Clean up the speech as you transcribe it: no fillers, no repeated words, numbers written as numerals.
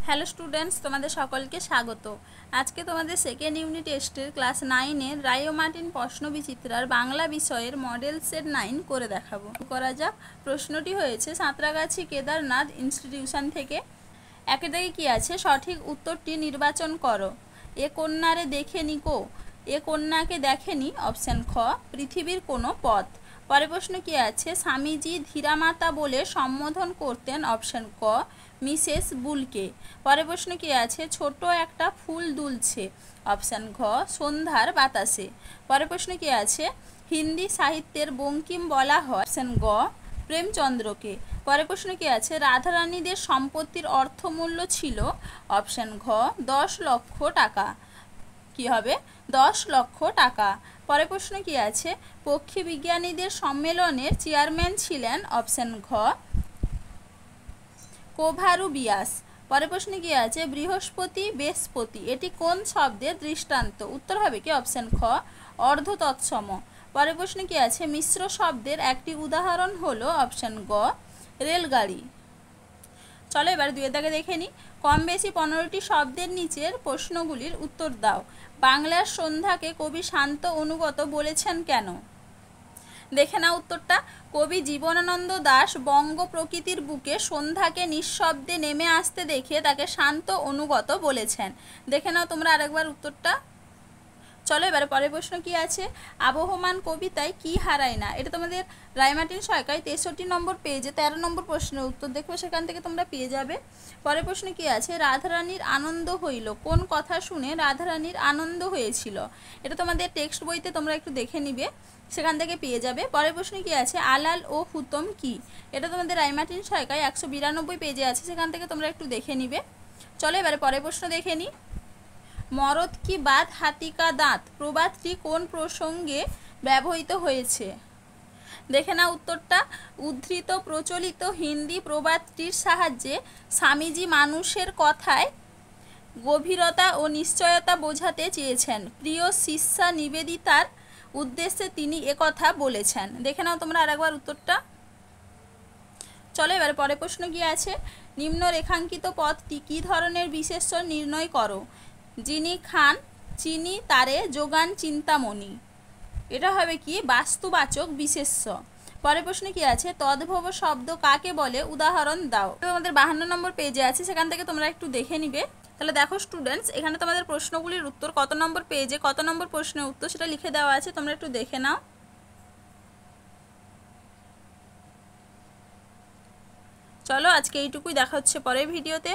Hello students, তোমাদের সকলকে স্বাগত। আজকে তোমাদের সেকেন্ড ইউনিট টেস্টের ক্লাস 9-এর রায় ও মার্টিন প্রশ্নবিচিত্রার বাংলা বিষয়ের মডেল সেট 9 করে দেখাবো। করা যাক। প্রশ্নটি হয়েছে সাঁতরাগাছি কেদারনাথ ইনস্টিটিউশন থেকে। একে থেকে কি আছে? সঠিক উত্তরটি নির্বাচন করো। এ কন্যারে দেখে নিকো, এ কন্যাকে দেখেনি। অপশান খ, পৃথিবীর কোনো পথ। পরের প্রশ্ন কি আছে? স্বামীজি ধীরামাতা বলে সম্বোধন করতেন। অপশান ক, মিসেস বুলকে। পরের প্রশ্ন কি আছে? ছোট একটা ফুল দুলছে। অপশান ঘ, সন্ধ্যার বাতাসে। পরের প্রশ্ন কি আছে? হিন্দি সাহিত্যের বঙ্কিম বলা হয়। অপশান গ, প্রেমচন্দ্রকে। পরের প্রশ্ন কি আছে? রাধারানীদের সম্পত্তির অর্থমূল্য ছিল। অপশান ঘ, 10 লক্ষ টাকা। কি হবে? 10 লক্ষ টাকা। পরের প্রশ্ন কি আছে? পক্ষী বিজ্ঞানীদের সম্মেলনের চেয়ারম্যান ছিলেন। অপশান ঘ, কোভারুবিয়াস। পরের প্রশ্নে কি আছে? বৃহস্পতি বৃহস্পতি এটি কোন শব্দের দৃষ্টান্ত? উত্তর হবে কি? অপশান খ, অর্ধ তৎসম। পরের প্রশ্নে কি আছে? মিশ্র শব্দের একটি উদাহরণ হলো। অপশান গ, রেলগাড়ি। চলো এবার দুই দাগে দেখে নিই। কম বেশি 15টি শব্দের নিচের প্রশ্নগুলির উত্তর দাও। বাংলার সন্ধ্যাকে কবি শান্ত অনুগত বলেছেন কেন? দেখে নাও উত্তরটা। কবি জীবনানন্দ দাশ বঙ্গ প্রকৃতির বুকে সন্ধ্যাকে নিঃশব্দে নেমে আসতে দেখে তাকে শান্ত অনুগত বলেছেন। দেখে নাও তোমরা আরেকবার উত্তরটা। চলো এবারে পরের প্রশ্ন কি আছে? আবহমান কবিতায় কি হারায় না? এটা তোমাদের রায় মার্টিন সরকার 63 নম্বর পেজে 13 নম্বর প্রশ্নের উত্তর দেখো, সেখান থেকে তোমরা পেয়ে যাবে। পরের প্রশ্ন কি আছে? রাধারানীর আনন্দ হইল। কোন কথা শুনে রাধারানীর আনন্দ হয়েছিল? এটা তোমাদের টেক্সট বইতে তোমরা একটু দেখে নিবে, সেখান থেকে পেয়ে যাবে। পরের প্রশ্ন কি আছে? আলাল ও হুতম কি? এটা তোমাদের রায় মার্টিন সরকার 192 পেজে আছে, সেখান থেকে তোমরা একটু দেখে নিবে। চলো এবারে পরের প্রশ্ন দেখে নিই। মরদ কি বাত হাতি কা দাঁত প্রবাদটি কোন প্রসঙ্গে ব্যবহৃত হয়েছে? দেখে না উত্তরটা। উদ্ধৃত প্রচলিত হিন্দি প্রবাদটির সাহায্যে স্বামীজি মানুষের কথায় গভীরতা ও নিশ্চয়তা বোঝাতে চেয়েছেন। প্রিয় শিষ্যা নিবেদিতার উদ্দেশ্যে তিনি একথা বলেছেন। দেখে নাও তোমরা আরেকবার উত্তরটা। চলো এবারে পরের প্রশ্ন কি আছে? নিম্ন রেখাঙ্কিত পদটি কী ধরনের বিশেষ্য নির্ণয় করো? যিনি খান চিনি তারে যোগান চিন্তামণি। এটা হবে কি? বাস্তুবাচক বিশেষ্য। পরের প্রশ্নে কি আছে? তদ্ভব শব্দ কাকে বলে? উদাহরণ দাও। তোমাদের 52 নম্বর পেজে আছে, সেখান থেকে তোমরা একটু দেখে নিবে। তাহলে দেখো স্টুডেন্টস, এখানে তোমাদের প্রশ্নগুলির উত্তর কত নম্বর পেজে কত নম্বর প্রশ্নের উত্তর সেটা লিখে দেওয়া আছে, তোমরা একটু দেখে নাও। চলো আজকে এইটুকুই, দেখা হচ্ছে পরের ভিডিওতে।